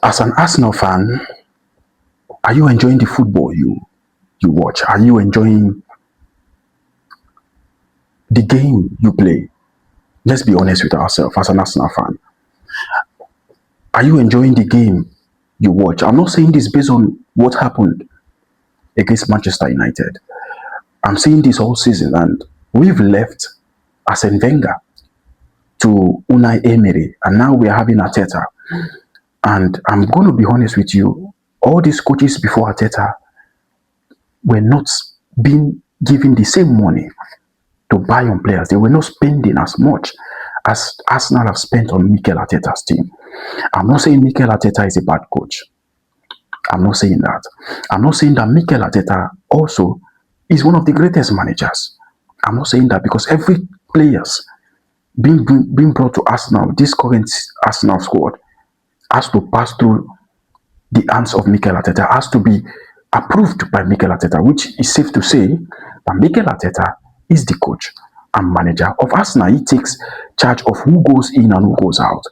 As an Arsenal fan, are you enjoying the football you watch? Are you enjoying the game you play? Let's be honest with ourselves as an Arsenal fan. Are you enjoying the game you watch? I'm not saying this based on what happened against Manchester United. I'm saying this all season, and we've left Arsene Wenger to Unai Emery, and now we are having Arteta. And I'm going to be honest with you, all these coaches before Arteta were not being given the same money to buy on players. They were not spending as much as Arsenal have spent on Mikel Arteta's team. I'm not saying Mikel Arteta is a bad coach. I'm not saying that. I'm not saying that Mikel Arteta also is one of the greatest managers. I'm not saying that, because every players being brought to Arsenal, this current Arsenal squad, has to pass through the hands of Mikel Arteta, has to be approved by Mikel Arteta, which is safe to say that Mikel Arteta is the coach and manager of Arsenal. He takes charge of who goes in and who goes out.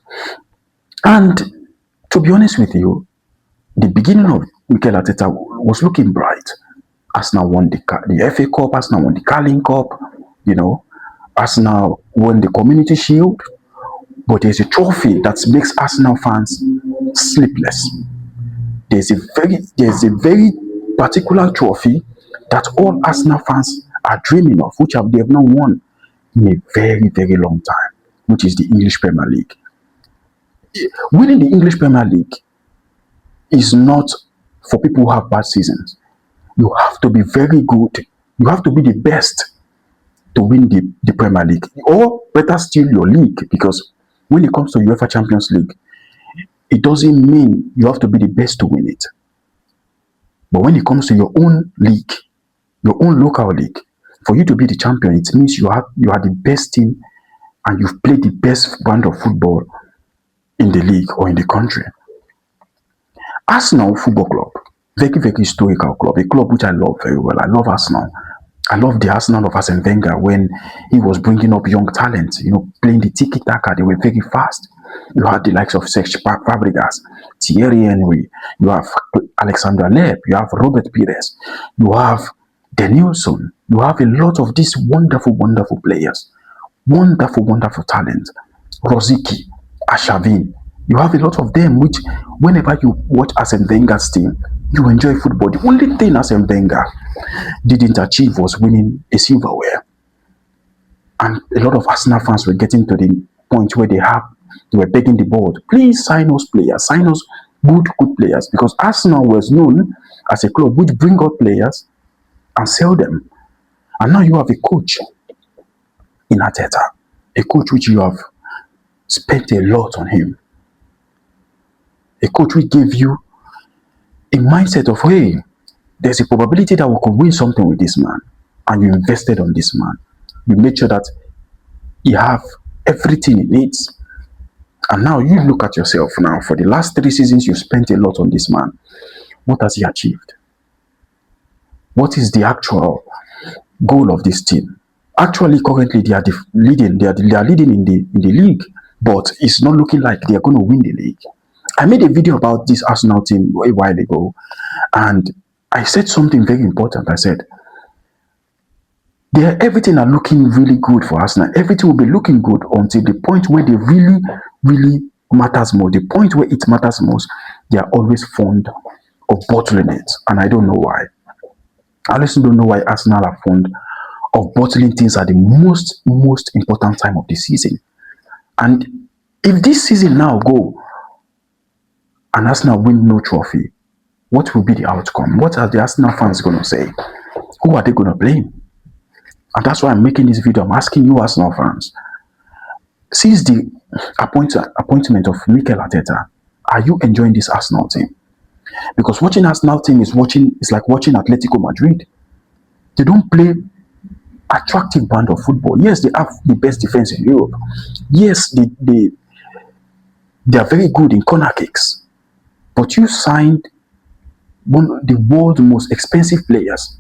And to be honest with you, the beginning of Mikel Arteta was looking bright. Arsenal won the FA Cup, Arsenal won the Carling Cup, Arsenal won the Community Shield. But there's a trophy that makes Arsenal fans sleepless. There's a very particular trophy that all Arsenal fans are dreaming of, which they have not won in a very, very long time, which is the English Premier League. Winning the English Premier League is not for people who have bad seasons. You have to be very good. You have to be the best to win the Premier League, or better still, your league, because when it comes to UEFA Champions League, it doesn't mean you have to be the best to win it. But when it comes to your own league, your own local league, for you to be the champion, it means you are the best team and you've played the best brand of football in the league or in the country. Arsenal Football Club, very, very historical club, a club which I love very well. I love Arsenal. I love the Arsenal of Arsene Wenger when he was bringing up young talent, playing the tiki-taka. They were very fast. You had the likes of Serge Fabregas, Thierry Henry, you have Alexander Lepp, you have Robert Pires, you have Danielson. You have a lot of these wonderful, wonderful players, wonderful, wonderful talent. Rosicky, Ashavin. You have a lot of them, which whenever you watch Arsene Wenger's team, you enjoy football. The only thing Arsene Wenger didn't achieve was winning a silverware. And a lot of Arsenal fans were getting to the point where they were begging the board, please sign us players, sign us good players, because Arsenal was known as a club which bring out players and sell them. And now you have a coach in Arteta, a coach which you have spent a lot on him, a coach which gave you a mindset of, hey, there's a probability that we could win something with this man, and you invested on this man. You made sure that he have everything he needs. And now you look at yourself now. For the last 3 seasons, you spent a lot on this man. What has he achieved? What is the actual goal of this team? Actually, currently they are leading. They are leading in the league, but it's not looking like they are going to win the league. I made a video about this Arsenal team a while ago, and I said something very important. I said, everything are looking really good for Arsenal. Everything will be looking good until the point where they really, really matters more. The point where it matters most, they are always fond of bottling it. And I don't know why. I honestly don't know why Arsenal are fond of bottling things at the most important time of the season. And if this season now go and Arsenal win no trophy, what will be the outcome? What are the Arsenal fans going to say? Who are they going to blame? And that's why I'm making this video. I'm asking you, Arsenal fans, since the appointment of Mikel Arteta, are you enjoying this Arsenal team? Because watching Arsenal team is like watching Atletico Madrid. They don't play attractive brand of football. Yes, they have the best defense in Europe. Yes, they are very good in corner kicks. But you signed one of the world's most expensive players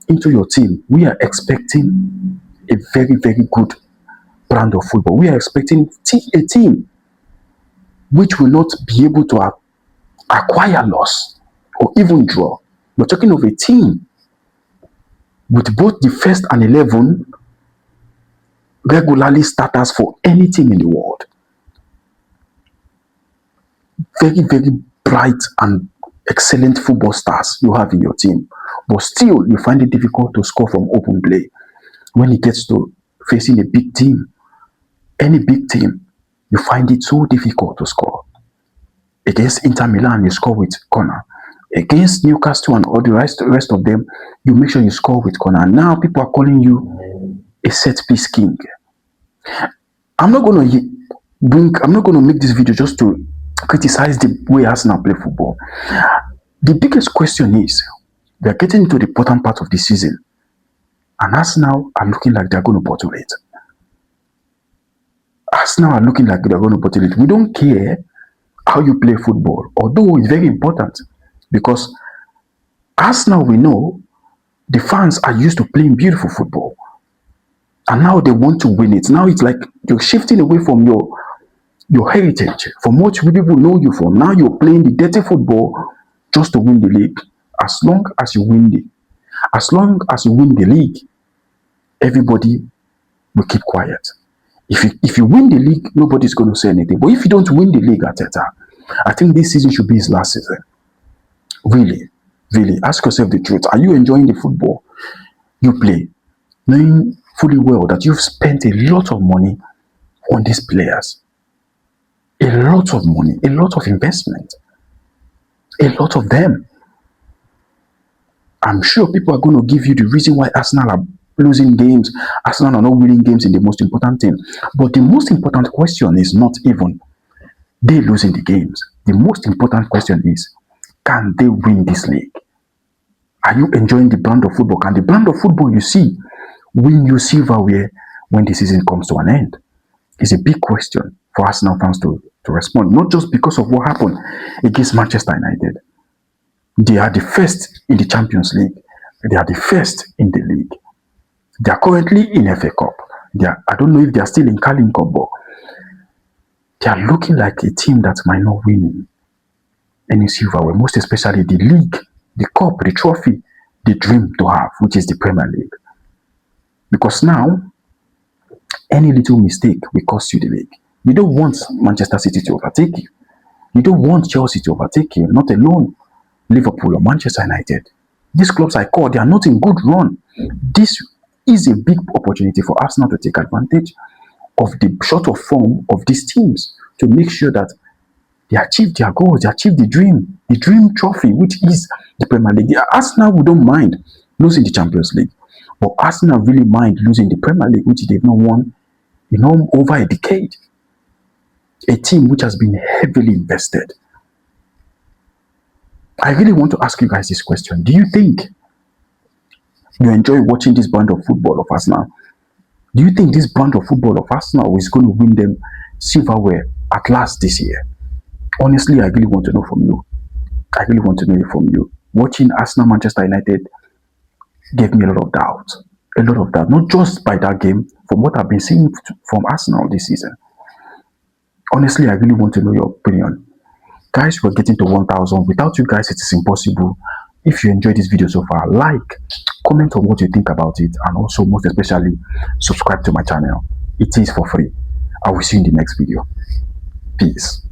into your team. We are expecting a very, very good brand of football. We are expecting a team which will not be able to acquire loss or even draw. We're talking of a team with both the first and 11 regularly starters for any team in the world. Very, very bright and excellent football stars you have in your team. But still, you find it difficult to score from open play. When it gets to facing a big team, any big team, you find it so difficult to score. Against Inter Milan, you score with corner. Against Newcastle and all the rest of them, you make sure you score with corner. Now people are calling you a set piece king. I'm not gonna make this video just to criticize the way Arsenal play football. The biggest question is, we are getting into the important part of the season, and Arsenal are looking like they're going to bottle it. Arsenal are looking like they're going to bottle it. We don't care how you play football, although it's very important, because Arsenal, we know, the fans are used to playing beautiful football, and now they want to win it. Now it's like you're shifting away from your heritage, from what people know you from. Now you're playing the dirty football just to win the league. As long as you win the league, everybody will keep quiet. If you win the league, nobody's going to say anything. But if you don't win the league, Arteta, I think this season should be his last season. Really, really, ask yourself the truth. Are you enjoying the football you play, knowing fully well that you've spent a lot of money on these players? A lot of money, a lot of investment, a lot of them. I'm sure people are going to give you the reason why Arsenal are losing games. Arsenal are not winning games in the most important thing. But the most important question is not even they losing the games. The most important question is, can they win this league? Are you enjoying the brand of football? Can the brand of football you see win you silverware when the season comes to an end? It's a big question for Arsenal fans to respond, not just because of what happened against Manchester United. They are the first in the Champions League. They are the first in the league. They are currently in FA Cup. I don't know if they are still in Carling Cup, but they are looking like a team that might not win any silverware, most especially the league, the cup, the trophy, the dream to have, which is the Premier League. Because now, any little mistake will cost you the league. You don't want Manchester City to overtake you. You don't want Chelsea to overtake you, not alone Liverpool or Manchester United. These clubs I call, they are not in good run. This is a big opportunity for Arsenal to take advantage of the short of form of these teams to make sure that they achieve their goals, they achieve the dream trophy, which is the Premier League. Arsenal, we don't mind losing the Champions League, but Arsenal really mind losing the Premier League, which they've not won, over a decade. A team which has been heavily invested. I really want to ask you guys this question. Do you think you enjoy watching this brand of football of Arsenal? Do you think this brand of football of Arsenal is going to win them silverware at last this year? Honestly, I really want to know from you. I really want to know it from you. Watching Arsenal Manchester United gave me a lot of doubt. A lot of doubt. Not just by that game, from what I've been seeing from Arsenal this season. Honestly, I really want to know your opinion. Guys, we're getting to 1,000. Without you guys, it is impossible. If you enjoyed this video so far, like, comment on what you think about it, and also, most especially, subscribe to my channel. It is for free. I will see you in the next video. Peace.